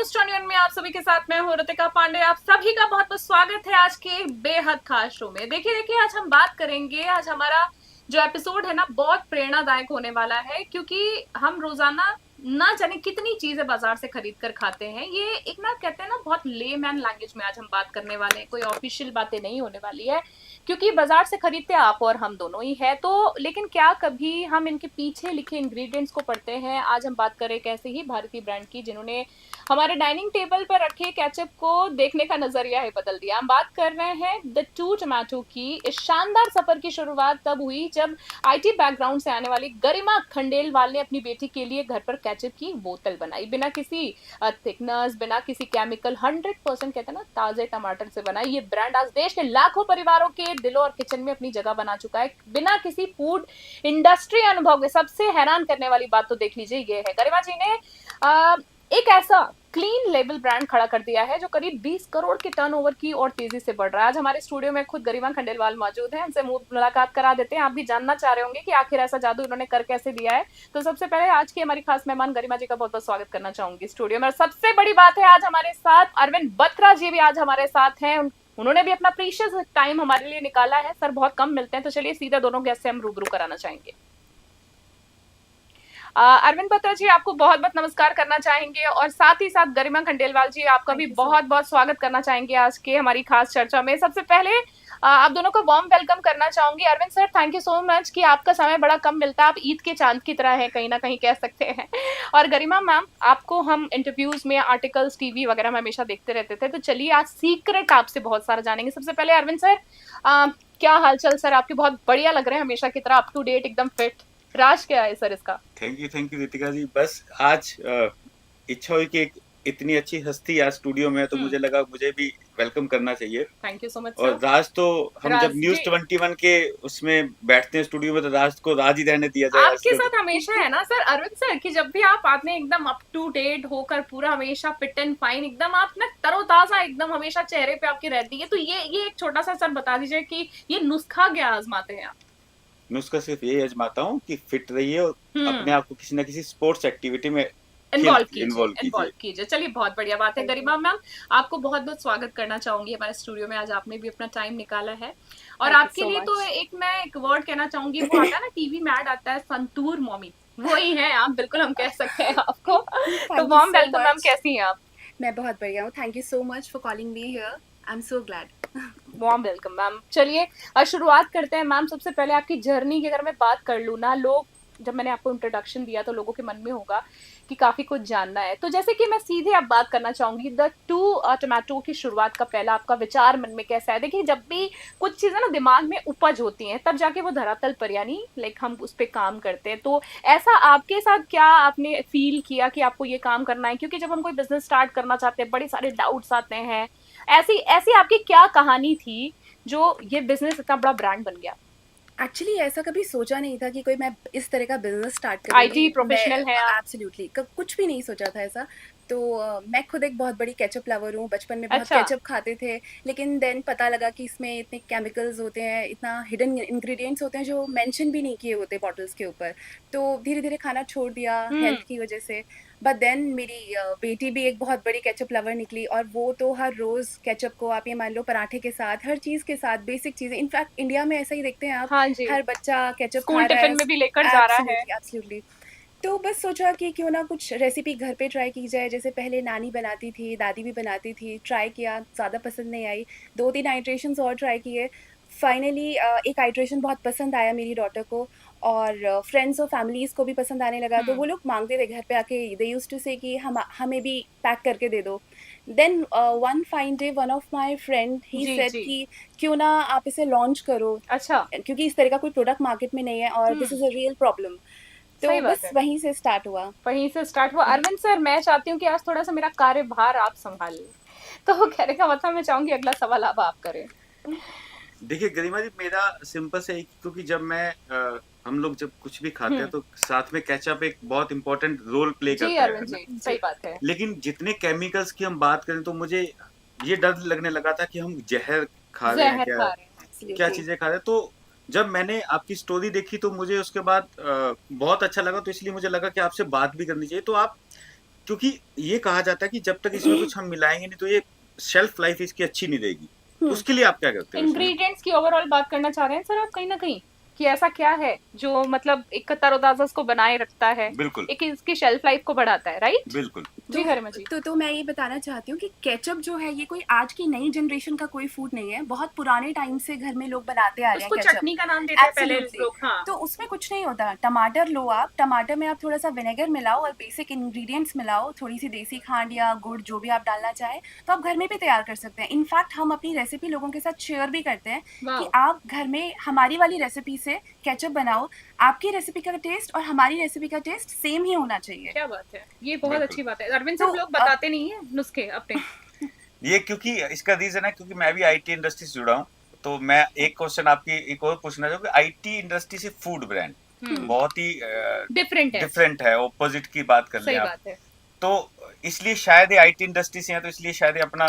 Host onion में आप सभी के साथ मैं हूँ ऋतिका पांडे। आप सभी का बहुत बहुत स्वागत है आज के बेहद खास शो में। देखिए आज हम बात करेंगे, आज हमारा जो एपिसोड है ना बहुत प्रेरणादायक होने वाला है, क्योंकि हम रोजाना ना जाने कितनी चीजें बाजार से खरीद कर खाते हैं। ये एक ना कहते हैं ना बहुत लेमैन लैंग्वेज में आज हम बात करने वाले हैं, कोई ऑफिशियल बातें नहीं होने वाली है, क्योंकि बाजार से खरीदते आप और हम दोनों ही है। तो लेकिन क्या कभी हम इनके पीछे लिखे इंग्रेडिएंट्स को पढ़ते हैं? आज हम बात करें एक ऐसे ही भारतीय ब्रांड की जिन्होंने हमारे डाइनिंग टेबल पर रखे केचप को देखने का नजरिया है बदल दिया। हम बात कर रहे हैं द टू टमाटो की। इस शानदार सफर की शुरुआत तब हुई जब आईटी बैकग्राउंड से आने वाली गरिमा खंडेलवाल ने अपनी बेटी के लिए घर पर केचप की बोतल बनाई, बिना किसी थिकनेस, बिना किसी केमिकल, 100% कहते हैं ना ताजे टमाटर से बनाई। ये ब्रांड आज देश के लाखों परिवारों के दिलों और किचन में अपनी जगह बना चुका है, बिना किसी फूड इंडस्ट्री अनुभव के। सबसे हैरान करने वाली बात तो देख लीजिए, ये है गरिमा जी ने एक ऐसा क्लीन लेबल ब्रांड खड़ा कर दिया है जो करीब 20 करोड़ के टर्नओवर की और तेजी से बढ़ रहा है। आज हमारे स्टूडियो में खुद गरिमा खंडेलवाल मौजूद है, उनसे मुलाकात करा देते हैं। आप भी जानना चाह रहे होंगे कि आखिर ऐसा जादू इन्होंने कर कैसे दिया है। तो सबसे पहले आज की हमारी खास मेहमान गरिमा जी का बहुत बहुत स्वागत करना चाहूंगी स्टूडियो में। और सबसे बड़ी बात है, आज हमारे साथ अरविंद बत्रा जी भी आज हमारे साथ हैं। उन्होंने भी अपना प्रीशियस टाइम हमारे लिए निकाला है। सर बहुत कम मिलते हैं, तो चलिए सीधे दोनों गेस्ट से हम रूबरू कराना चाहेंगे। अरविंद बत्रा जी आपको बहुत बहुत नमस्कार करना चाहेंगे, और साथ ही साथ गरिमा खंडेलवाल जी आपका भी बहुत बहुत स्वागत करना चाहेंगे आज के हमारी खास चर्चा में। सबसे पहले आप दोनों को वार्म वेलकम करना चाहूंगी। Arvind sir, thank you so much कि आपका समय बड़ा कम मिलता है, आप ईद के चांद की तरह है, कहीं ना कहीं कह सकते हैं। और गरिमा मैम, आपको हम इंटरव्यूज में, आर्टिकल्स, टीवी वगैरह में हमेशा देखते रहते थे, तो चलिए आज सीक्रेट आपसे बहुत सारा जानेंगे। सबसे पहले अरविंद सर, क्या हालचाल सर आपके? बहुत बढ़िया लग रहे हैं, हमेशा की तरह अप टू डेट, एकदम फिट। राज क्या है सर इसका? थैंक यू रितिका जी। बस आज इच्छा हुई कि इतनी अच्छी हस्ती आज स्टूडियो में है, तो मुझे लगा मुझे भी वेलकम करना चाहिए। थैंक यू सो मच और सर। राज तो हम राज जब न्यूज जी 21 के उसमें बैठते हैं स्टूडियो में, तो राज को राज ही रहने दिया जाए आज आपके तो। साथ हमेशा है ना सर अरविंद सर, कि जब भी आप आते हैं एकदम अप टू डेट होकर, पूरा हमेशा फिट एंड फाइन, एकदम आप ना तरोताजा, एकदम हमेशा चेहरे पे आपकी रहती है। तो ये एक छोटा सा सर बता दीजिए कि ये नुस्खा क्या आजमाते हैं आप? नुस्खा सिर्फ यही आजमाता हूँ कि फिट रहिए और अपने आप को किसी ना किसी स्पोर्ट्स एक्टिविटी में इन्वॉल्व कीजिए, इन्वॉल्व कीजिए। इन्वॉल्व कीजिए। चलिए बहुत बढ़िया बात है। गरिमा मैम, आपको बहुत बहुत स्वागत करना चाहूंगी हमारे स्टूडियो में। आज आपने भी अपना टाइम निकाला है, और थैंक यू आपके सो लिए तो मच। एक वर्ड कहना चाहूंगी। वो आता है ना टीवी में ऐड आता है, संतूर मॉमी, वही है आप, बिल्कुल हम कह सकते हैं आपको। तो thank you warm so welcome ma'am, much. कैसी हैं आप? मैं बहुत बढ़िया हूँ। Thank you so much for calling me here. I am so glad. Warm welcome ma'am. चलिए शुरुआत करते हैं मैम। सबसे पहले आपकी जर्नी की अगर मैं बात कर लूँ ना, लोग, जब मैंने आपको इंट्रोडक्शन दिया तो लोगों के मन में होगा कि काफी कुछ जानना है। तो जैसे कि मैं सीधे अब बात करना चाहूंगी, द टू टोमेटो की शुरुआत का पहला आपका विचार मन में कैसा है? देखिए, जब भी कुछ चीजें ना दिमाग में उपज होती हैं, तब जाके वो धरातल पर, यानी लाइक हम उस पर काम करते हैं। तो ऐसा आपके साथ क्या आपने फील किया कि आपको ये काम करना है? क्योंकि जब हम कोई बिजनेस स्टार्ट करना चाहते हैं, बड़े सारे डाउट्स आते हैं। ऐसी ऐसी आपकी क्या कहानी थी जो ये बिजनेस इतना बड़ा ब्रांड बन गया? एक्चुअली ऐसा कभी सोचा नहीं था कि कोई मैं इस तरह का बिजनेस स्टार्ट आईटी करूंगी। मैं प्रोफेशनल है आप? एब्सोल्युटली कुछ भी नहीं सोचा था ऐसा। तो मैं खुद एक बहुत बड़ी केचप लवर हूँ। बचपन में बहुत अच्छा। केचप खाते थे, लेकिन देन पता लगा कि इसमें इतने केमिकल्स होते हैं, इतना हिडन इंग्रेडिएंट्स होते हैं जो मेंशन भी नहीं किए होते बॉटल्स के ऊपर। तो धीरे धीरे खाना छोड़ दिया हम्म। हेल्थ की वजह से। बट देन मेरी बेटी भी एक बहुत बड़ी केचप लवर निकली, और वो तो हर रोज़ केचप को आप ये मान लो पराठे के साथ, हर चीज़ के साथ, बेसिक चीज़ें। इनफैक्ट इंडिया में ऐसा ही देखते हैं आप, हाँ जी, हर बच्चा केचप खा स्कूल रहा है। टिफिन में भी लेकर जा रहा है। Absolutely, absolutely. तो बस सोचा कि क्यों ना कुछ रेसिपी घर पे ट्राई की जाए। जैसे पहले नानी बनाती थी, दादी भी बनाती थी, ट्राई किया, ज़्यादा पसंद नहीं आई। 2-3 आइटरेशंस और ट्राई किए। फाइनली एक आइटरेशन बहुत पसंद आया मेरी डॉटर को, और फ्रेंड्स और फैमिलीज़ को भी पसंद आने लगा। तो वो लोग माँगते थे घर पे आके, दे यूज्ड टू से कि हमें भी पैक करके दे दो। Then one fine day one of my friend he जी सेड जी। कि क्यों ना आप इसे लॉन्च करो, अच्छा। क्योंकि इस तरह का कोई प्रोडक्ट मार्केट में नहीं है और this is a real problem. तो सही बात बस है, वहीं से स्टार्ट हुआ। वहीं से स्टार्ट हुआ। अरविंद सर, मैं चाहती हूँ कि आज थोड़ा सा मेरा कार्यभार आप संभाल लें। तो कहने का मतलब, मैं चाहूंगी अगला सवाल अब आप करें। देखिए गरिमा जी, मेरा सिंपल से क्योंकि जब मैं हम लोग जब कुछ भी खाते हैं हम्म। तो साथ में केचप एक बहुत इंपॉर्टेंट रोल प्ले जी करता है अरविंद ना। जी, जी। सही बात है। लेकिन जितने केमिकल्स की हम बात करें तो मुझे ये डर लगने लगा था कि हम जहर खा रहे हैं जहर क्या, खा रहे हैं। क्या एब्सोल्युटली। चीजें खा रहे हैं। तो जब मैंने आपकी स्टोरी देखी तो मुझे उसके बाद बहुत अच्छा लगा, तो इसलिए मुझे लगा कि आपसे बात भी करनी चाहिए। तो आप क्योंकि ये कहा जाता है कि जब तक इसमें कुछ हम मिलाएंगे नहीं तो ये शेल्फ लाइफ इसकी अच्छी नहीं रहेगी। तो उसके लिए आप क्या करते हो इसमें? इंग्रेडिएंट्स की ओवरऑल बात करना चाह रहे हैं सर आप कहीं ना कहीं कि ऐसा क्या है जो मतलब एक तरोताजा को बनाए रखता है, बिल्कुल एक इसकी शेल्फ लाइफ को बढ़ाता है, राइट? बिल्कुल। जी गरिमा जी। तो मैं ये बताना चाहती हूँ कि केचप जो है ये कोई आज की नई जनरेशन का कोई फूड नहीं है, बहुत पुराने टाइम से घर में लोग बनाते आ रहे हैं उसको केचप। चटनी का नाम देते हैं पहले Absolutely. लोग। हाँ तो उसमें कुछ नहीं होता, टमाटर लो आप, टमाटर में आप थोड़ा सा विनेगर मिलाओ और बेसिक इंग्रेडिएंट्स मिलाओ, थोड़ी सी देसी खांड या गुड़ जो भी आप डालना चाहें, तो आप घर में भी तैयार कर सकते हैं। इनफैक्ट हम अपनी रेसिपी लोगों के साथ शेयर भी करते हैं वाह कि आप घर में हमारी वाली रेसिपी से केचप बनाओ, आपकी रेसिपी का टेस्ट और हमारी रेसिपी का टेस्ट सेम ही होना चाहिए। क्या बात है, ये बहुत बिल्कुल। अच्छी बात है। अरविंद सर तो लोग बताते नहीं है नुस्खे अपने। ये क्योंकि इसका रीजन है क्योंकि मैं भी आईटी इंडस्ट्री से जुड़ा हूँ, तो मैं एक क्वेश्चन आपकी एक और पूछना चाहूँगा। आईटी इंडस्ट्री से फूड ब्रांड बहुत ही डिफरेंट है, ऑपोजिट की बात कर सही लें आप, बात है। तो इसलिए शायद ये आईटी इंडस्ट्री से हैं, तो इसलिए शायद ये अपना,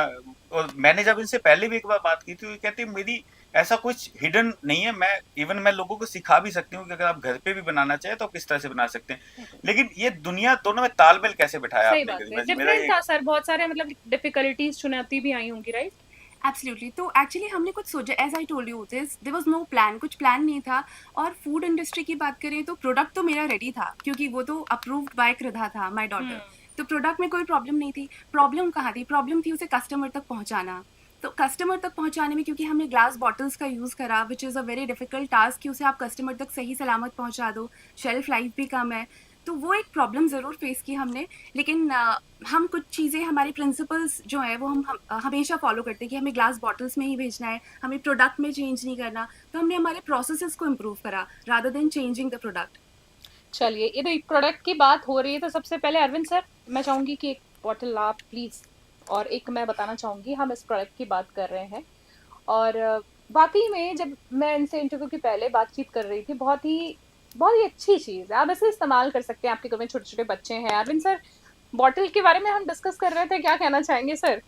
और मैंने जब इनसे पहले भी एक बार बात की थी तो ये कहती है मेरी ऐसा कुछ हिडन नहीं है, मैं लोगों को सिखा भी सकती हूँ कि अगर आप घर पे भी बनाना चाहे तो आप किस तरह से बना सकते हैं। लेकिन ये दुनिया दोनों में तालमेल कैसे बिठाया सही आपने? बात है, मेरा डिफरेंट ये था सर, बहुत सारे मतलब डिफिकल्टीज चुनौती भी आई होंगी, राइट? एब्सोल्युटली। तो एक्चुअली हमने कुछ सोचा, as I told you this, there was no plan, कुछ प्लान नहीं था। और फूड इंडस्ट्री की बात करें तो प्रोडक्ट तो मेरा रेडी था क्योंकि वो तो अप्रूव्ड बाय कृधा था, माय डॉटर। तो प्रोडक्ट में कोई प्रॉब्लम नहीं थी। प्रॉब्लम कहाँ थी? प्रॉब्लम थी उसे कस्टमर तक पहुँचाना। तो कस्टमर तक पहुँचाने में क्योंकि हमने ग्लास बॉटल्स का यूज़ करा, which is a very difficult task कि उसे आप कस्टमर तक सही सलामत पहुँचा दो, शेल्फ लाइफ भी कम है, तो वो एक प्रॉब्लम ज़रूर फेस की हमने। लेकिन हम कुछ चीज़ें, हमारे प्रिंसिपल्स जो है वो हम हमेशा फॉलो करते हैं कि हमें ग्लास बॉटल्स में ही भेजना है, हमें प्रोडक्ट में चेंज नहीं करना। तो हमने हमारे प्रोसेसेस को इम्प्रूव करा rather than changing the product. चलिए, ये तो प्रोडक्ट की बात हो रही है तो सबसे पहले अरविंद सर मैं चाहूंगी कि एक बॉटल आप प्लीज, और एक मैं बताना चाहूंगी हम इस प्रोडक्ट की बात कर रहे हैं और वाकई में जब मैं इनसे इंटरव्यू की पहले बातचीत कर रही थी, बहुत ही अच्छी चीज है, आप इसे इस्तेमाल कर सकते हैं, आपके घर में छोटे छोटे बच्चे हैं। अरविंद सर, बॉटल के बारे में हम डिस्कस कर रहे थे, क्या कहना चाहेंगे सर?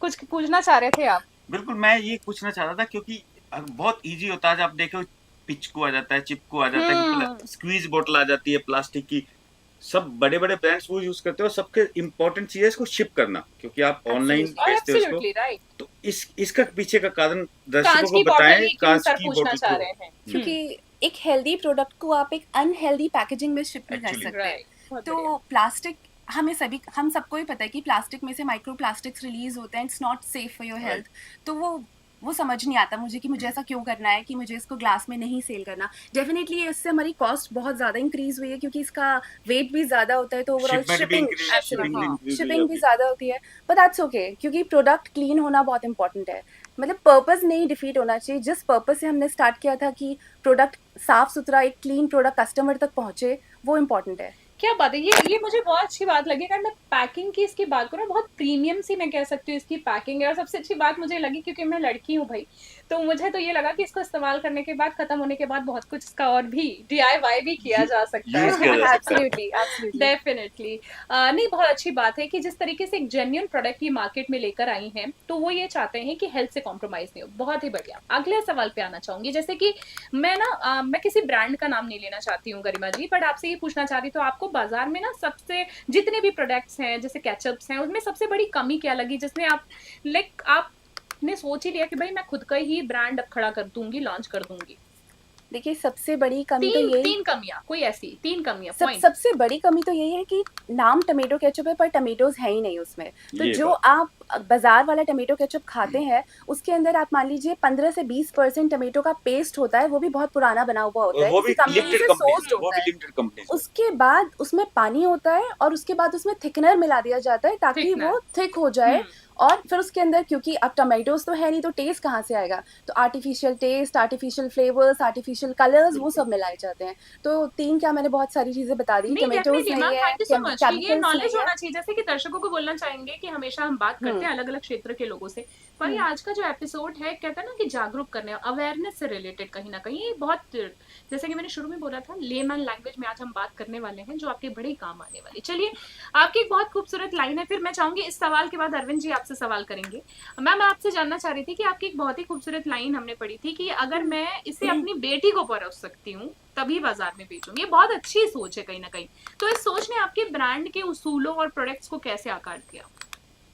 कुछ पूछना चाह रहे थे आप? बिल्कुल, मैं ये पूछना चाह रहा था क्योंकि बहुत इजी होता है, आप देखो पिचकू आ जाता है, चिपकू आ जाता है, स्क्वीज बोतल आ जाती है प्लास्टिक की, सब बड़े बड़े ब्रांड्स वो यूज करते हो। सबके इम्पोर्टेंट चीज है इसको शिप करना, क्योंकि आप ऑनलाइन भेजते हो इसको। राइट। तो इसका पीछे का कारण दर्शकों को बताएं। कांच की पूछना चाह बोतल रहे हैं क्योंकि एक हेल्दी प्रोडक्ट को आप एक अनहेल्दी पैकेजिंग में शिप नहीं कर Actually, सकते। राइट। तो प्लास्टिक, हम सबको ही पता है कि प्लास्टिक में से माइक्रो प्लास्टिक्स रिलीज होते हैं, it's not safe for your health. तो वो समझ नहीं आता मुझे कि मुझे ऐसा क्यों करना है कि मुझे इसको ग्लास में नहीं सेल करना। डेफिनेटली इससे हमारी कॉस्ट बहुत ज़्यादा इंक्रीज हुई है क्योंकि इसका वेट भी ज़्यादा होता है, तो ओवरऑल शिपिंग भी ज़्यादा होती है। बट दैट्स ओके क्योंकि प्रोडक्ट क्लीन होना बहुत इंपॉर्टेंट है। मतलब पर्पस नहीं डिफीट होना चाहिए। जिस पर्पस से हमने स्टार्ट किया था कि प्रोडक्ट साफ सुथरा, एक क्लीन प्रोडक्ट कस्टमर तक पहुंचे, वो इम्पोर्टेंट है। क्या बात है, ये मुझे बहुत अच्छी बात लगी। अगर मैं पैकिंग की इसकी बात करूँ, बहुत प्रीमियम सी मैं कह सकती हूँ इसकी पैकिंग है। और सबसे अच्छी बात मुझे लगी क्योंकि मैं लड़की हूँ भाई, तो मुझे तो ये लगा कि इसको इस्तेमाल करने के बाद, खत्म होने के बाद बहुत कुछ इसका और भी DIY भी किया जा सकता है। Absolutely definitely. नहीं, बहुत अच्छी बात है कि जिस तरीके से एक जेन्युइन प्रोडक्ट ये मार्केट में लेकर आई हैं, तो वो ये चाहते हैं कि हेल्थ से कॉम्प्रोमाइज नहीं हो। बहुत ही बढ़िया। अगले सवाल पे आना चाहूंगी, जैसे कि मैं किसी ब्रांड का नाम नहीं लेना चाहती हूँ गरिमा जी, बट आपसे ये पूछना चाह रही, तो आपको बाजार में ना सबसे, जितने भी प्रोडक्ट्स हैं जैसे केचप्स हैं, उनमें सबसे बड़ी कमी क्या लगी जिसमें आपने सोच ही लिया कि भाई मैं खुद का ही ब्रांड अब खड़ा कर दूंगी, लॉन्च कर दूंगी? देखिए, सबसे बड़ी कमी तो यही, तीन कमियां, कोई ऐसी 3 कमियां सबसे बड़ी कमी तो यही है कि नाम टमेटो केचप है पर टमेटोज है ही नहीं उसमें। तो जो आप बाजार वाला टमेटो केचप खाते हैं उसके अंदर आप मान लीजिए 15 से 20% टमेटो का पेस्ट होता है, वो भी बहुत पुराना बना हुआ होता है, किसी कंपनी से सोर्स्ड होता है। उसके बाद उसमें पानी होता है और उसके बाद उसमें थिकनर मिला दिया जाता है ताकि वो थिक हो जाए। और फिर उसके अंदर, क्योंकि अब टमेटोज तो है नहीं तो टेस्ट कहाँ से आएगा, तो artificial taste, artificial flavours, artificial colours, वो सब मिलाए जाते हैं। तो 3 क्या, मैंने बहुत सारी चीजें बता दी। टमेटोज नहीं है, ये नॉलेज होना चाहिए। जैसे कि दर्शकों को बोलना चाहेंगे कि हमेशा हम बात करते हैं अलग अलग क्षेत्र के लोगों से, पर ये आज का जो एपिसोड है कहते हैं ना कि जागरूक करने, अवेयरनेस से रिलेटेड कहीं ना कहीं ये बहुत, जैसे कि मैंने शुरू में बोला था, लेमैन लैंग्वेज में आज हम बात करने वाले हैं जो आपके बड़े ही काम आने वाली। चलिए, आपकी एक बहुत खूबसूरत लाइन है, फिर मैं चाहूंगी इस सवाल के बाद अरविंद जी आपसे सवाल करेंगे। मैम, आपसे जानना चाह रही थी कि आपकी एक बहुत ही खूबसूरत लाइन हमने पढ़ी थी कि अगर मैं इसे अपनी बेटी को परोस सकती हूँ तभी बाजार में बेचूंगी। ये बहुत अच्छी सोच है कहीं ना कहीं। तो इस सोच ने आपके ब्रांड के उसूलों और प्रोडक्ट्स को कैसे आकार दिया?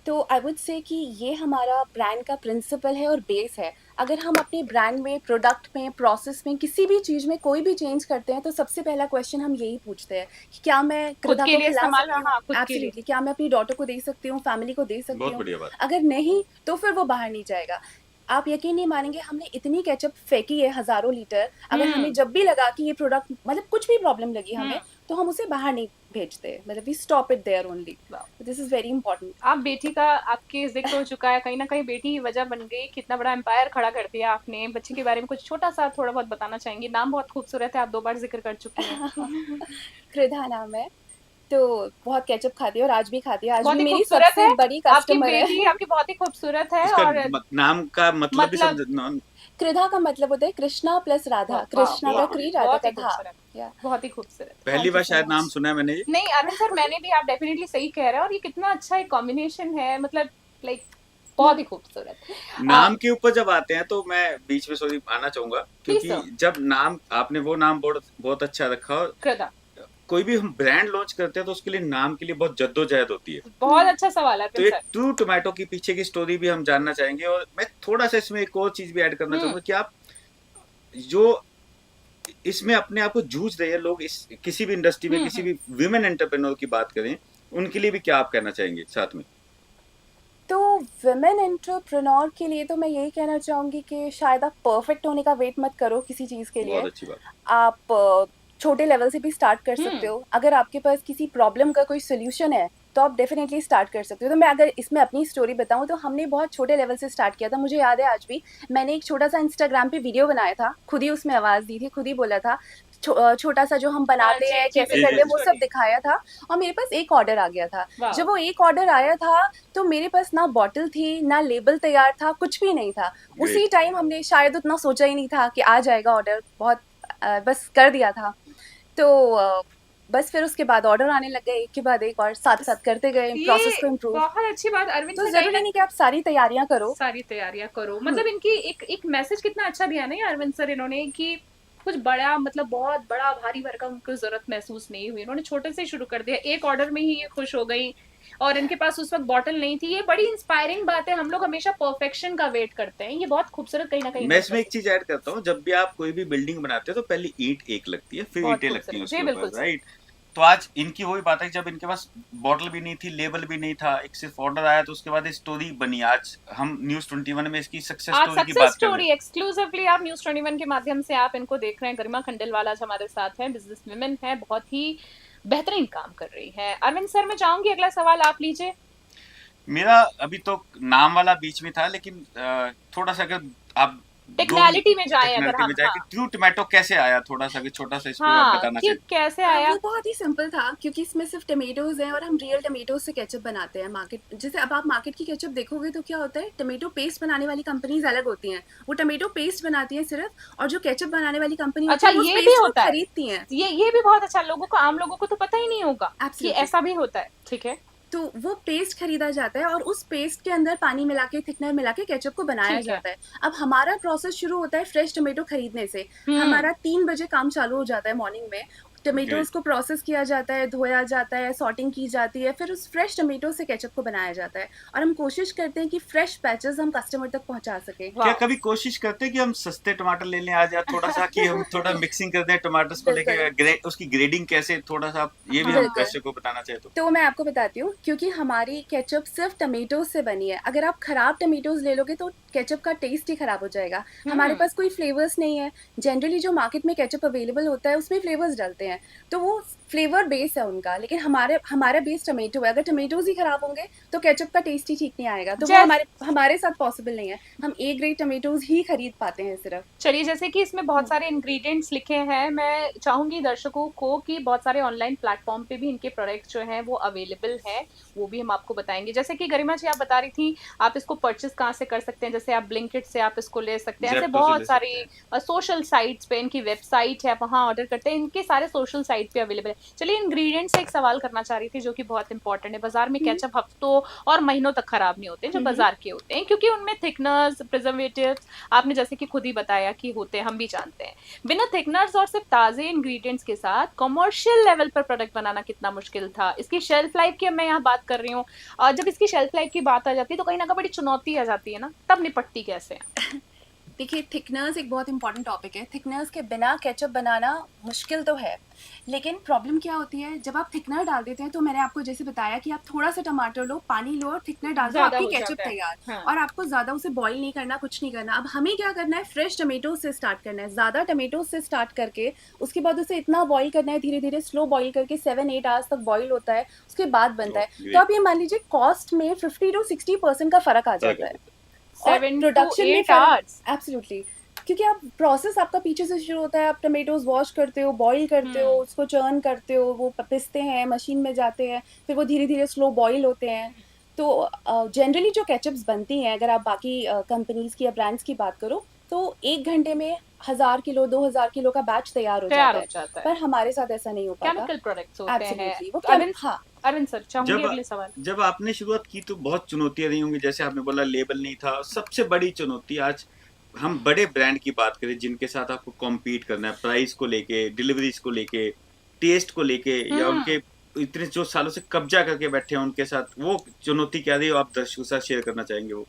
तो आई वुड से कि ये हमारा ब्रांड का प्रिंसिपल है और बेस है। अगर हम अपने ब्रांड में, प्रोडक्ट में, प्रोसेस में, किसी भी चीज़ में कोई भी चेंज करते हैं तो सबसे पहला क्वेश्चन हम यही पूछते हैं कि क्या मैं खुद कृदा के को लिए खिला इस्तेमाल, सकती हूँ? हाँ, खुद के लिए। एब्सोल्युटली। क्या मैं अपनी डॉटर को दे सकती हूँ, फैमिली को दे सकती बहुत हूँ? बढ़िया बात। अगर नहीं तो फिर वो बाहर नहीं जाएगा। आप यकीन नहीं मानेंगे, हमने इतनी केचप फेंकी है, हज़ारों लीटर। अगर हमें जब भी लगा कि ये प्रोडक्ट मतलब कुछ भी प्रॉब्लम लगी हमें, तो हम उसे बाहर नहीं भेजते, मतलब we stop it there only. This is very important. आप बेटी का, आपके जिक्र हो चुका है, कहीं ना कहीं बेटी ही वजह बन गई, कितना बड़ा एम्पायर खड़ा कर दिया आपने। बच्चे के बारे में कुछ छोटा सा थोड़ा बहुत बताना चाहेंगी? नाम बहुत खूबसूरत है, आप 2 बार जिक्र कर चुकी हैं। कृदा नाम है। तो बहुत केचप खाती है और आज भी खाती है। आज बहुत भी ही मेरी खूबसूरत सबसे है बड़ी आपकी कस्टमर है। बेटी, आपकी बहुत ही खूबसूरत है। इसका और नाम का मतलब भी मतलब समझ कृदा का मतलब होता है कृष्णा प्लस राधा। वाह, कृष्णा का बहुत क्री, बढ़िया। राधा बहुत का ही धा। खूबसूरत, या बहुत ही खूबसूरत। पहली थैंक यू बार सो शायद नाम मच। सुना है मैंने ये। नहीं अरविंद सर, मैंने भी, आप डेफिनेटली सही कह रहे हैं, और ये कितना अच्छा एक कॉम्बिनेशन है, मतलब लाइक बहुत ही खूबसूरत। नाम के ऊपर जब आते हैं तो मैं बीच में सॉरी आना चाहूंगा, प्लीज क्योंकि सर। जब नाम आपने वो नाम बहुत बहुत अच्छा रखा। और कृदा, कोई भी हम ब्रांड लॉन्च करते हैं तो उसके लिए नाम के लिए बहुत जद्दोजहद होती है। बहुत अच्छा सवाल है तो अरविंद ये सर। ट्रू टोमेटो की पीछे की स्टोरी भी हम जानना चाहेंगे। और मैं थोड़ा सा इसमें एक और चीज भी ऐड करना चाहूंगा कि आप जो इसमें अपने आप को जूझ रहे हैं लोग, इस किसी भी इंडस्ट्री में किसी भी विमेन एंटरप्रेन्योर की बात करें, उनके लिए भी क्या आप कहना चाहेंगे साथ में? तो वुमेन एंटरप्रेन्योर के लिए तो मैं यही कहना चाहूँगी कि शायद आप परफेक्ट होने का वेट मत करो किसी चीज़ के बहुत लिए। अच्छी बात। आप छोटे लेवल से भी स्टार्ट कर सकते हो। अगर आपके पास किसी प्रॉब्लम का कोई सॉल्यूशन है तो आप डेफिनेटली स्टार्ट कर सकते हो। तो मैं अगर इसमें अपनी स्टोरी बताऊं तो हमने बहुत छोटे लेवल से स्टार्ट किया था। मुझे याद है आज भी, मैंने एक छोटा सा इंस्टाग्राम पे वीडियो बनाया था, खुद ही उसमें आवाज़ दी थी, खुद ही बोला था। छोटा सा जो हम बनाते जी, हैं, जी, कैसे बिल्कुल, करते हैं, वो सब छोटी। दिखाया था। और मेरे पास एक ऑर्डर आ गया था। वाह। जब वो एक ऑर्डर आया था तो मेरे पास ना बॉटल थी, ना लेबल तैयार था, कुछ भी नहीं था। उसी ग्रेट। टाइम हमने शायद उतना सोचा ही नहीं था कि आ जाएगा ऑर्डर, बहुत बस कर दिया था। तो बस फिर उसके बाद ऑर्डर आने लग गए एक के बाद एक, और साथ-साथ करते गए, प्रोसेस ये को इम्प्रूव। बहुत अच्छी बात अरविंद तो सर, कहीं ज़रूरी ना नहीं कि आप सारी तैयारियाँ करो। सारी तैयारियां करो, मतलब इनकी एक एक मैसेज कितना अच्छा दिया ना ये अरविंद सर इन्होंने, कि कुछ बड़ा, मतलब बहुत बड़ा भारी भरकम उनको जरूरत महसूस नहीं हुई, इन्होंने छोटे से शुरू कर दिया, एक ऑर्डर में ही ये खुश हो गई। और इनके पास उस वक्त बॉटल नहीं थी। ये बड़ी इंस्पायरिंग बात है। हम लोग हमेशा परफेक्शन का वेट करते हैं, ये बहुत खूबसूरत कहीं ना कहीं मैं इसमें एक चीज ऐड करता हूँ, जब भी आप कोई भी बिल्डिंग बनाते हो तो पहले ईंट एक लगती है, फिर बहुत ईंटें लगती हैं खूबसूरत, जी उसके बिल्कुल ऊपर, सर। राइट? तो आज इनकी वही बात है कि जब इनके पास बॉटल भी नहीं थी, लेबल भी नहीं था, एक सिर्फ ऑर्डर आया, तो उसके बाद स्टोरी बनी। आज हम न्यूज 21 में इसकी सक्सेस आज स्टोरी की सक्सेस बात कर रहे स्टोरी हैं। एक्सक्लूसिवली आप न्यूज 21 के माध्यम से आप इनको देख रहे हैं। गरिमा खंडेलवाल आज हमारे साथ हैं, बिजनेस वुमेन है, बहुत ही बेहतरीन काम कर रही है। अरविंद सर, मैं चाहूंगी अगला सवाल आप लीजिए। मेरा अभी तो नाम वाला बीच में था, लेकिन थोड़ा सा अगर आप टेक्निकलिटी में जाएं अगर टेक्निकलिटी में हम, जाए हाँ कि ट्रू टोमेटो कैसे आया, थोड़ा सा भी छोटा सा इस पे आप हाँ, बताना कि चाहिए। कैसे आया? वो बहुत ही सिंपल था, क्योंकि इसमें सिर्फ टमेटोज हैं और हम रियल टमेटोज से केचप बनाते हैं। मार्केट जैसे अब आप मार्केट की केचप देखोगे तो क्या होता है, टमेटो पेस्ट बनाने वाली कंपनीज अलग होती हैं, वो टमेटो पेस्ट बनाती हैं सिर्फ, और जो केचप बनाने वाली कंपनी होती अच्छा, है वो उस ये भी पेस्ट को होता है, खरीदती हैं। ये भी बहुत अच्छा, लोगों को, आम लोगों को तो पता ही नहीं होगा कि एब्सोल्युटली। ऐसा भी होता है। ठीक है, तो वो पेस्ट खरीदा जाता है और उस पेस्ट के अंदर पानी मिला के, थिकनर मिला के केचप को बनाया ठीक है। जाता है। अब हमारा प्रोसेस शुरू होता है फ्रेश टमेटो खरीदने से। हमारा 3 बजे काम चालू हो जाता है मॉर्निंग में। Tomatoes great. को प्रोसेस किया जाता है, धोया जाता है, सॉर्टिंग की जाती है, फिर उस फ्रेश टमेटो से केचप को बनाया जाता है। और हम कोशिश करते हैं कि फ्रेश बैचेस हम कस्टमर तक पहुंचा सकें। क्या कभी कोशिश करते हैं कि हम सस्ते टमाटर ले लें आज, या थोड़ा सा कि हम थोड़ा मिक्सिंग कर दें टमाटर्स को लेके, उसकी ग्रेडिंग कैसे, थोड़ा सा आप ये भी हम बिल्कुल। दर्शकों को बताना चाहे तो। तो मैं आपको बताती हूँ, क्योंकि हमारी केचप सिर्फ टमेटोज से बनी है। अगर आप खराब टमेटोज ले लोगे तो केचप का टेस्ट ही खराब हो जाएगा। हमारे पास कोई फ्लेवर्स नहीं है। जनरली जो मार्केट में केचप अवेलेबल होता है उसमें फ्लेवर्स डलते हैं, हैं, तो वो फ्लेवर बेस है उनका, लेकिन हमारा बेस टमेटो है। अगर टमेटोज ही खराब होंगे तो केचप का टेस्ट ही ठीक नहीं आएगा, तो वो जैस हमारे साथ पॉसिबल नहीं है। हम ए ग्रेड टमेटोज ही खरीद पाते हैं सिर्फ। चलिए, जैसे कि इसमें बहुत सारे इंग्रेडिएंट्स लिखे हैं, मैं चाहूंगी दर्शकों को कि बहुत सारे ऑनलाइन प्लेटफॉर्म पे भी इनके प्रोडक्ट्स जो हैं वो अवेलेबल हैं, वो भी हम आपको बताएंगे। जैसे कि गरिमा जी आप बता रही थी, आप इसको परचेस कहाँ से कर सकते हैं, जैसे आप ब्लिंकिट से आप इसको ले सकते हैं, ऐसे जेप्टो से बहुत ले सारी सकते हैं। सोशल साइट्स पे, इनकी वेबसाइट है, वहाँ ऑर्डर करते हैं, इनके सारे सोशल साइट पे अवेलेबल है। चलिए, इंग्रेडिएंट्स से एक सवाल करना चाह रही थी जो कि बहुत इंपॉर्टेंट है। बाजार में हम्म, केचप हफ्तों और महीनों तक खराब नहीं होते जो बाजार के होते हैं, क्योंकि उनमें थिकनर्स, प्रिजर्वेटिव्स, आपने जैसे कि खुद ही बताया कि होते हैं, हम भी जानते हैं। बिना थिकनर्स और सिर्फ ताजे इंग्रेडिएंट्स के साथ कमर्शियल लेवल पर प्रोडक्ट बनाना कितना मुश्किल था। इसकी शेल्फ लाइफ की अब मैं यहाँ बात कर रही हूँ, और जब इसकी शेल्फ लाइफ की बात आ जाती है तो कहीं ना कहीं बड़ी चुनौती आ जाती है ना, तब निपटती कैसे हैं? देखिए, थिकनर्स एक बहुत इंपॉर्टेंट टॉपिक है। थिकनर्स के बिना केचप बनाना मुश्किल तो है, लेकिन प्रॉब्लम क्या होती है जब आप थिकनर डाल देते हैं, तो मैंने आपको जैसे बताया कि आप थोड़ा सा टमाटर लो, पानी लो और थिकनर डाल दो, ज्यादा आपकी हो केचप जाता है। तैयार। हाँ। और आपको ज़्यादा उसे बॉईल नहीं करना, कुछ नहीं करना। अब हमें क्या करना है, फ्रेश टमेटोज से स्टार्ट करना है, ज़्यादा टमेटोज से स्टार्ट करके उसके बाद उसे इतना बॉईल करना है, धीरे धीरे स्लो बॉईल करके 7-8 आवर्स तक बॉईल होता है, उसके बाद बनता है। तो आप ये मान लीजिए कॉस्ट में 50 to 60% का फ़र्क आ जाता है, और 7 to प्रोडक्शन में 8 फ़र्क। आवर्स एब्सोल्युटली, क्योंकि आप प्रोसेस आपका पीछे से शुरू होता है। आप टमेटोज वॉश करते हो, बॉईल करते हो, उसको चर्न करते हो, वो पिसते हैं, मशीन में जाते हैं, फिर वो धीरे धीरे स्लो बॉईल होते हैं। तो जनरली जो केचप्स बनती हैं, अगर आप बाकी कंपनीज की या ब्रांड्स की बात करो, तो 1 घंटे में 1000 किलो 2000 किलो का बैच तैयार हो तैयार जाता हो है। जाता है। पर हमारे साथ ऐसा नहीं हो पाता। केमिकल प्रोडक्ट्स होते हैं। एब्सोल्युटली, वो तो अरविंद, हाँ। अरविंद सर चाहूंगी जब अगले सवाल। जब आपने शुरुआत की तो बहुत चुनौतियां रही होंगी, जैसे आपने बोला लेबल नहीं था। सबसे बड़ी चुनौती, आज हम बड़े ब्रांड की बात करें जिनके साथ आपको कॉम्पीट करना है, प्राइस को लेके, डिलीवरीज को लेके, टेस्ट को लेके, या हम्म उनके इतने जो सालों से कब्जा करके बैठे हैं उनके साथ, वो चुनौती क्या रही हो आप दर्शकों के साथ शेयर करना चाहेंगे वो?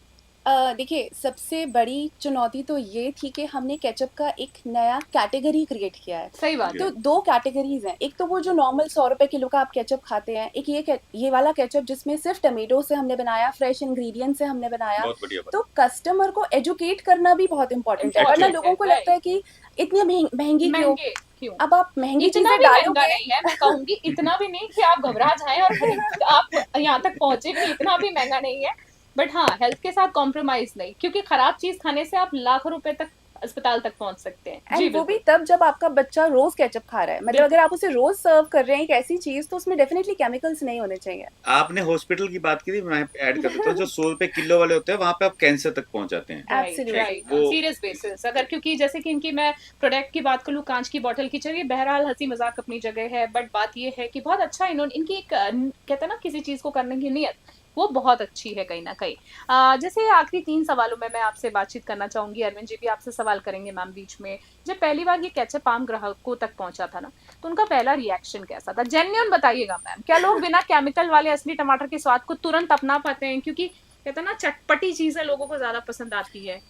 देखिए, सबसे बड़ी चुनौती तो ये थी कि हमने केचप का एक नया कैटेगरी क्रिएट किया है। सही बात जी। है। तो 2 कैटेगरीज़ हैं। एक तो वो जो नॉर्मल 100 रुपए किलो का आप केचप खाते हैं, एक ये वाला केचप जिसमें सिर्फ़ टमेटो से हमने बनाया, फ्रेश इंग्रीडिएंट से हमने बनाया। बहुत बढ़िया बात। तो कस्टमर को एजुकेट करना भी बहुत इम्पोर्टेंट है, वरना इम्पोर्टेंट लोगों है, को लगता है राइट। कि इतनी महंगी क्यों? महंगे क्यों? अब आप महंगी इतना चीज़ें भी महंगा डालोगे। नहीं है, मैं कहूंगी इतना भी नहीं कि आप घबरा जाएं और खरीद आप यहाँ तक पहुंचे भी, इतना भी महंगा नहीं है। बट हाँ, हेल्थ के साथ कॉम्प्रोमाइज नहीं, क्योंकि खराब चीज खाने से आप लाखों रुपए तक अस्पताल तक पहुंच सकते हैं। जी एंड वो भी बिल्कुल। तब जब आपका बच्चा रोज़ केचप खा रहा है। मतलब बिल्कुल अगर आप उसे रोज़ सर्व कर रहे हैं एक ऐसी चीज़, तो उसमें डेफिनिटली केमिकल्स नहीं होने चाहिए। आपने हॉस्पिटल की बात की, मैं ऐड कर देता हूँ। जो 100 रुपए किलो वाले होते हैं वहां पे आप कैंसर तक पहुंच जाते हैं। Right absolutely. राइट, वो सीरियस बेसिस अगर, क्योंकि जैसे कि इनकी मैं प्रोडक्ट की बात करूँ, कांच की बोतल की, चलिए बहरहाल हंसी मजाक अपनी जगह है, बट बात ये है कि बहुत अच्छा इन्होंने, इनकी एक कहते हैं ना किसी चीज को करने की नीयत, वो बहुत अच्छी है कहीं ना कहीं। जैसे आखिरी 3 सवालों में मैं आपसे बातचीत करना चाहूंगी, अरविंद जी भी आपसे सवाल करेंगे मैम बीच में। जब पहली बार ये केचप आम ग्राहकों तक पहुंचा था ना, तो उनका पहला रिएक्शन कैसा था? जेन्युइन बताइएगा मैम, क्या लोग बिना केमिकल वाले असली टमाटर के स्वाद को तुरंत अपना पाते हैं? क्योंकि कहते हैं ना चटपटी चीजें लोगों को ज्यादा पसंद आती है।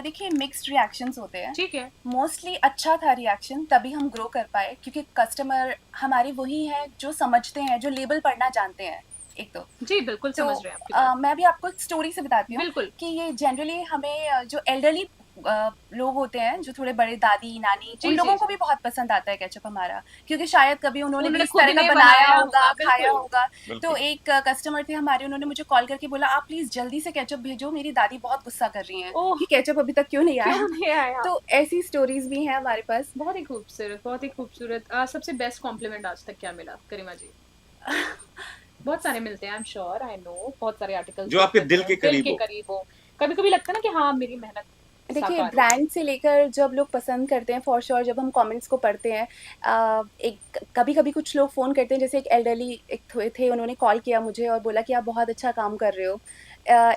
देखिए, मिक्स्ड रिएक्शंस होते हैं। ठीक है। मोस्टली अच्छा था रिएक्शन, तभी हम ग्रो कर पाए, क्योंकि कस्टमर हमारे वही हैं जो समझते हैं, जो लेबल पढ़ना जानते हैं। एक तो जी बिल्कुल, तो समझ रहे हैं आपकी बात। मैं भी आपको एक स्टोरी से बताती हूँ बिल्कुल। कि ये जनरली हमें जो एल्डरली लोग होते हैं, जो थोड़े बड़े दादी नानी, जी उन जी लोगों को जी, भी बहुत पसंद आता है केचप हमारा, क्योंकि शायद कभी उन्होंने भी उन्होंने इस खुद तरह का ने बनाया बनाया होगा, होगा, खाया बिल्कुल। होगा। तो बिल्कुल। एक कस्टमर थे हमारे, उन्होंने मुझे कॉल करके बोला, आप प्लीज़ जल्दी से केचप भेजो, मेरी दादी बहुत गुस्सा कर रही हैं ओह, कि केचप अभी तक क्यों नहीं आया। क्यों नहीं आया? तो ऐसी स्टोरीज भी हैं हमारे पास। बहुत ही खूबसूरत, बहुत ही खूबसूरत। सबसे बेस्ट कॉम्प्लीमेंट आज तक क्या मिला गरिमा जी? बहुत सारे मिलते हैं, I am sure, I know, बहुत सारे आर्टिकल्स जो आपके देखते दिल हैं, के दिल करीब के हो। करीब हो। कभी कभी लगता है ना कि हाँ मेरी मेहनत देखिए, साकार हो गई। ब्रांड से लेकर जब लोग पसंद करते हैं, फॉर श्योर जब हम कमेंट्स को पढ़ते हैं, एक कभी-कभी कुछ लोग फ़ोन करते हैं, जैसे एक एल्डरली एक थे, उन्होंने कॉल किया मुझे और बोला कि आप बहुत अच्छा काम कर रहे हो।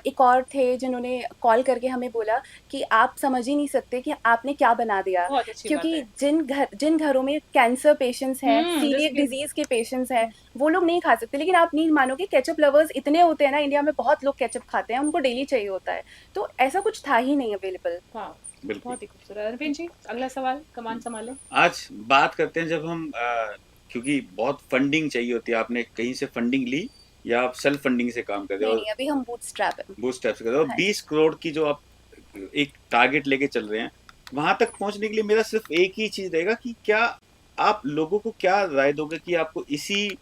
एक और थे जिन्होंने कॉल करके हमें बोला कि आप समझ ही नहीं सकते कि आपने क्या बना दिया। बहुत अच्छी बात क्योंकि है। जिन घरों में कैंसर पेशेंट्स हैं, जैसे सीलिएक कि डिज़ीज़ के पेशेंट्स हैं, वो लोग नहीं खा सकते। लेकिन आप नहीं मानोगे, केचप लवर्स इतने होते हैं ना इंडिया में, बहुत लोग केचप खाते हैं, उनको डेली चाहिए होता है। तो ऐसा कुछ था ही नहीं अवेलेबल। वाह, बिल्कुल। बहुत ही खूबसूरत। अरविंद जी अगला सवाल, कमान संभाले। आज बात करते हैं, जब हम क्योंकि बहुत फंडिंग चाहिए होती है, आपने कहीं से फंडिंग ली या आप सेल्फ फंडिंग से काम कर रहे नहीं, हो? नहीं, अभी हम बूटस्ट्रैप हैं। बूस्टर्प से कर रहे हो। हाँ। 20 करोड़ की जो आप एक टारगेट लेके चल रहे हैं, वहां तक पहुंचने के लिए मेरा सिर्फ एक ही चीज रहेगा कि क्या आप लोगों को क्या राय दोगे कि आपको इसी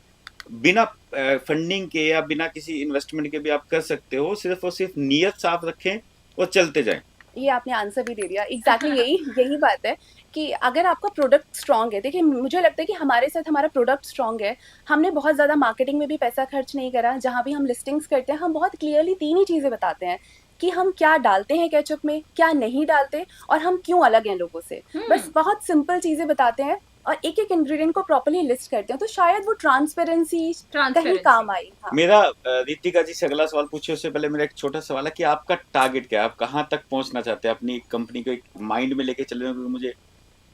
बिना फंडिंग के या बिना किसी इन्वेस्टमेंट के भी आप कर सकते हो, सिर्फ और सिर्फ नीयत साफ रखें और चलते जाएं? ये आपने आंसर भी दे दिया। एग्जैक्टली यही यही बात है कि अगर आपका प्रोडक्ट स्ट्रांग है, देखिए मुझे लगता है कि हमारे साथ हमारा प्रोडक्ट स्ट्रांग है। हमने बहुत ज़्यादा मार्केटिंग में भी पैसा खर्च नहीं करा। जहाँ भी हम लिस्टिंग्स करते हैं हम बहुत क्लियरली 3 ही चीज़ें बताते हैं कि हम क्या डालते हैं केचप में, क्या नहीं डालते और हम क्यों अलग हैं लोगों से। बस बहुत सिंपल चीज़ें बताते हैं और एक-एक इंग्रीडिएंट को प्रॉपर्ली लिस्ट करते हैं, तो शायद वो ट्रांसपेरेंसी कहीं काम आई। हाँ। मेरा रितिका जी से अगला सवाल पूछे उससे पहले मेरा एक छोटा सवाल है कि आपका टारगेट क्या है, आप कहाँ तक पहुंचना चाहते हैं अपनी कंपनी को, एक माइंड में लेके चल रहे हो कि मुझे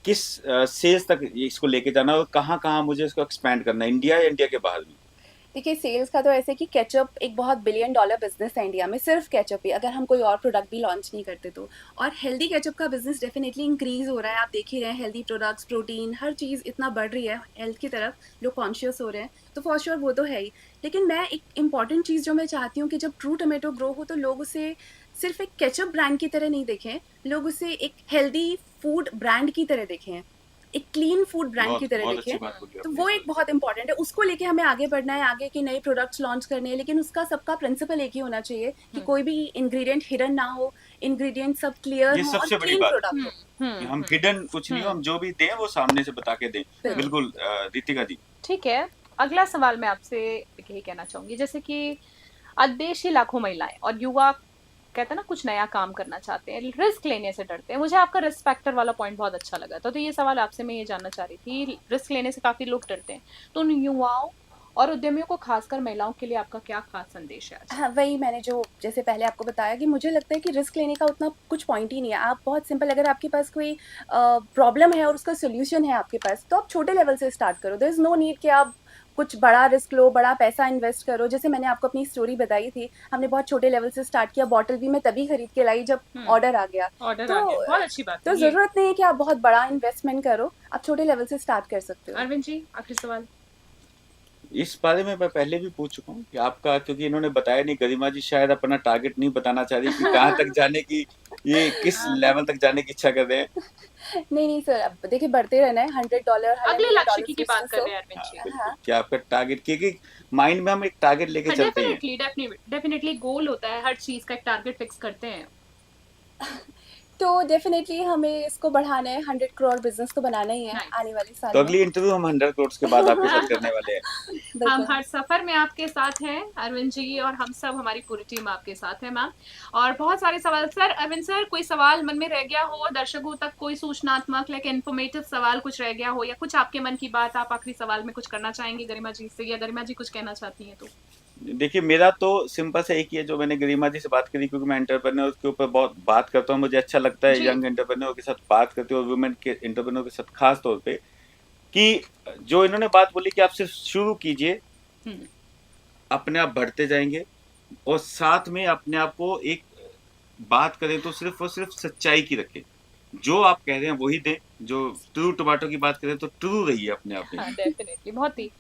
किस सेल्स तक इसको लेके जाना है और कहाँ कहाँ मुझे इसको एक्सपैंड करना है, इंडिया या इंडिया के बाहर भी? देखिए सेल्स का तो ऐसे कि केचप एक बहुत बिलियन डॉलर बिजनेस है इंडिया में, सिर्फ केचप ही, अगर हम कोई और प्रोडक्ट भी लॉन्च नहीं करते तो। और हेल्दी केचप का बिजनेस डेफिनेटली इंक्रीज हो रहा है, आप देख ही रहे हैं, हेल्दी प्रोडक्ट्स, प्रोटीन, हर चीज़ इतना बढ़ रही है हेल्थ की तरफ, लोग कॉन्शियस हो रहे हैं, तो फॉर श्योर वो तो है ही। लेकिन मैं एक इंपॉर्टेंट चीज़ जो मैं चाहती हूँ कि जब ट्रू टोमेटो ग्रो हो तो लोग उसे सिर्फ एक केचप ब्रांड की तरह नहीं देखें, लोग उसे एक हेल्दी फूड ब्रांड की तरह देखें, एक क्लीन फूड ब्रांड की तरह बहुत अच्छी देखें। बात बोली तो आपने। वो एक बहुत इंपॉर्टेंट है, उसको लेके हमें आगे बढ़ना है, आगे के नए प्रोडक्ट्स लॉन्च करने हैं, लेकिन उसका सबका प्रिंसिपल एक ही होना चाहिए कि कोई भी इंग्रेडिएंट हिडन ना हो, इंग्रेडिएंट सब क्लियर ये हो और सबसे बड़ी क्लीन बात है प्रोडक्ट हो। कि हम हिडन कुछ नहीं हो, हम जो भी दें वो सामने से बता के दें। बिल्कुल। बिल्कुल रितिका जी। ठीक है, अगला सवाल मैं आपसे यही कहना चाहूंगी, जैसे कि आज देश की लाखों महिलाएं और युवा कहते हैं ना कुछ नया काम करना चाहते हैं, रिस्क लेने से डरते हैं। मुझे आपका रिस्क फैक्टर वाला पॉइंट बहुत अच्छा लगा था, तो ये सवाल आपसे मैं ये जानना चाह रही थी, रिस्क लेने से काफी लोग डरते हैं, तो उन युवाओं और उद्यमियों को, खासकर महिलाओं के लिए आपका क्या खास संदेश है आज? हाँ, वही मैंने जो जैसे पहले आपको बताया कि मुझे लगता है कि रिस्क लेने का उतना कुछ पॉइंट ही नहीं है। आप बहुत सिंपल, अगर आपके पास कोई प्रॉब्लम है और उसका सॉल्यूशन है आपके पास, तो आप छोटे लेवल से स्टार्ट करो। देयर इज़ नो नीड कि आप कुछ बड़ा रिस्क लो, बड़ा पैसा इन्वेस्ट करो। जैसे मैंने आपको अपनी स्टोरी बताई थी, हमने बहुत छोटे लेवल से स्टार्ट किया, बॉटल भी मैं तभी खरीद के लाई जब ऑर्डर आ गया। ऑर्डर आ गया, बहुत अच्छी बात तो है ये। ज़रूरत नहीं है कि आप बहुत बड़ा इन्वेस्टमेंट करो, आप छोटे लेवल से स्टार्ट कर सकते हो। अरविंद जी, आखिरी सवाल। इस बारे में मैं पहले भी पूछ चुका हूँ कि आपका, क्योंकि इन्होंने बताया नहीं, गरिमा जी शायद अपना टारगेट नहीं बताना चाह रही कि कहाँ तक जाने की, ये किस लेवल तक जाने की इच्छा कर रहे हैं। नहीं सर, अब देखिए बढ़ते रहना है, $100 अगले लक्ष्य की बात कर रहे हैं अरविंद जी। बिल्कुल, क्या आपका टारगेट, क्योंकि माइंड में हम एक टारगेट लेके चलते हैं। डेफिनेटली गोल होता है, हर चीज का एक टारगेट फिक्स करते हैं। तो डेफिनेटली हमें इसको बढ़ाना है, 100 करोड़ बिजनेस तो बनाना ही है Nice. आने वाले साल तो में। अगली इंटरव्यू हम 100 करोड़ के बाद आपके साथ करने वाले हैं। हम बिल्कुल। हर सफर में आपके साथ हैं अरविंद जी, और हम सब, हमारी पूरी टीम आपके साथ है मैम। और बहुत सारे सवाल सर, अरविंद सर, कोई सवाल मन में रह गया हो दर्शकों तक, कोई सूचनात्मक लाइक इन्फॉर्मेटिव सवाल कुछ रह गया हो, या कुछ आपके मन की बात आप आखिरी सवाल में कुछ करना चाहेंगे गरिमा जी से, या गरिमा जी कुछ कहना चाहती हैं तो? देखिए मेरा तो सिंपल से एक ही है, जो मैंने गरिमा जी से बात करी, क्योंकि मैं एंटरप्रेन्योर के ऊपर बहुत बात करता हूँ, मुझे अच्छा लगता है जी। यंग एंटरप्रेन्योर के साथ बात करते हुए, वुमेन के एंटरप्रेन्योर के साथ खास तौर पे, कि जो इन्होंने बात बोली कि आप सिर्फ शुरू कीजिए, हम्म, अपने आप बढ़ते जाएंगे, और साथ में अपने आप को एक बात करें तो सिर्फ और सिर्फ सच्चाई की रखें, जो आप कह रहे हैं वही दें, जो ट्रू टमाटो की बात करें तो ट्रू रहिए अपने आप में। हाँ डेफिनेटली, बहुत ही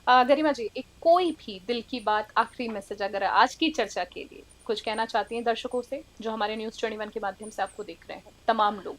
गरिमा जी, एक कोई भी दिल की बात, आखिरी मैसेज अगर आज की चर्चा के लिए कुछ कहना चाहती हैं दर्शकों से जो हमारे न्यूज़ 21 के माध्यम से आपको देख रहे हैं, तमाम लोग?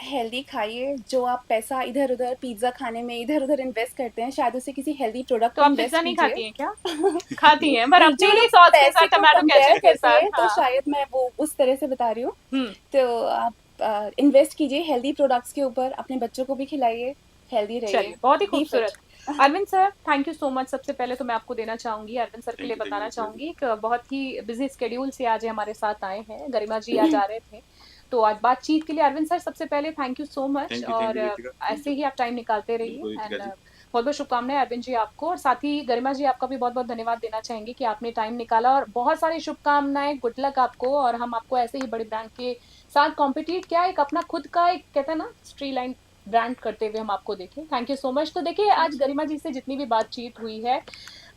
हेल्दी खाइए, जो आप पैसा इधर उधर पिज्जा खाने में इधर उधर इन्वेस्ट करते हैं, शायद उसे किसी हेल्दी प्रोडक्ट तो में आप इन्वेस्ट पिज्जा नहीं खाती कीजिए। हैं क्या? खाती हैं, पर अब जो चिली लोग सॉस के पैसे साथ, को टमाटो कंपेयर केचप के करते हैं, साथ। तो हाँ। शायद मैं वो उस तरह से बता रही हूँ। हम्म, तो आप इन्वेस्ट कीजिए हेल्दी प्रोडक्ट्स के ऊपर, अपने बच्चों को भी खिलाइए, हेल्दी रहिए। चलिए, बहुत ही Be fit. खूबसूरत। Arvind sir, thank you so much. सबसे पहले तो मैं आपको देना चाहूंगी, अरविंद सर के लिए Thank you, बताना thank you, चाहूंगी कि बहुत ही बिजी स्केड्यूल से आज ये हमारे साथ आए हैं, गरिमा जी आज आ रहे थे, तो आज बातचीत के लिए अरविंद सर सबसे पहले thank you so much, Thank you, और रितिका, thank ऐसे you। ही आप टाइम निकालते रहिए, बिल्कुल रितिका एंड जी। बहुत बहुत शुभकामनाएं अरविंद जी आपको, और साथ ही गरिमा जी आपका भी बहुत बहुत धन्यवाद देना चाहेंगे कि आपने टाइम निकाला, और बहुत सारी शुभकामनाएं, गुड लक आपको, और हम आपको ऐसे ही बड़े ब्रांड के साथ कॉम्पिटिट, क्या एक अपना खुद का एक कहते हैं ना स्ट्री लाइन ब्रांड करते हुए हम आपको देखें। Thank you so much. तो देखिए आज गरिमा जी से जितनी भी बातचीत हुई है,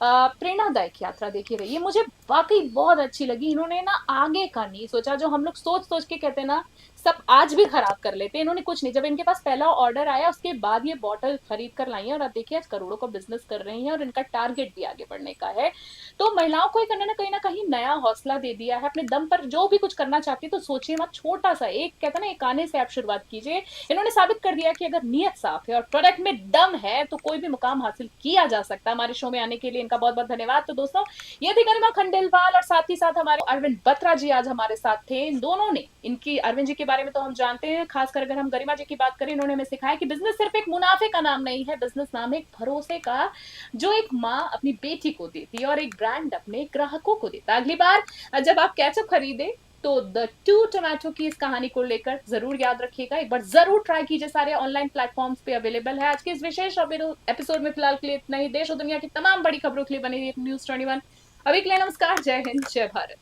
प्रेरणादायक यात्रा देखी रही है, मुझे वाकई बहुत अच्छी लगी। इन्होंने ना आगे का नहीं सोचा, जो हम लोग सोच सोच के कहते हैं ना सब आज भी खराब कर लेते हैं, इन्होंने कुछ नहीं। जब इनके पास पहला ऑर्डर आया उसके बाद ये बॉटल खरीद कर लाई है और अब देखिए आज करोड़ों का बिजनेस कर रही हैं और इनका टारगेट भी आगे बढ़ने का है। तो महिलाओं को इन्होंने ना कहीं नया हौसला दे दिया है, अपने दम पर जो भी कुछ करना चाहती है तो सोचिए मत, छोटा सा एक कहता ना एक आने से आप शुरुआत कीजिए। इन्होंने साबित कर दिया कि अगर नीयत साफ है और प्रोडक्ट में दम है तो कोई भी मुकाम हासिल किया जा सकता है। हमारे शो में आने के लिए इनका बहुत बहुत धन्यवाद। तो दोस्तों ये थी गरिमा खंडेलवाल और साथ ही साथ हमारे अरविंद बत्रा जी आज हमारे साथ थे। इन दोनों ने, इनकी अरविंद जी के बारे में तो हम जानते हैं, खासकर अगर हम गरिमा जी की बात करें, इन्होंने हमें सिखाया कि बिजनेस सिर्फ एक मुनाफे का नाम नहीं है, बिजनेस नाम है एक भरोसे का, जो एक माँ अपनी बेटी को देती है और एक ब्रांड अपने ग्राहकों को देता है। अगली बार जब आप केचप खरीदे तो द टू टोमेटो की इस कहानी को लेकर जरूर याद रखिएगा, एक बार जरूर ट्राई कीजिए। सारे ऑनलाइन प्लेटफॉर्म्स पे अवेलेबल है। आज के इस विशेष एपिसोड में फिलहाल के लिए इतना ही। देश और दुनिया की तमाम बड़ी खबरों के लिए बनी रही न्यूज़ 21। अभी के लिए नमस्कार, जय हिंद, जय भारत।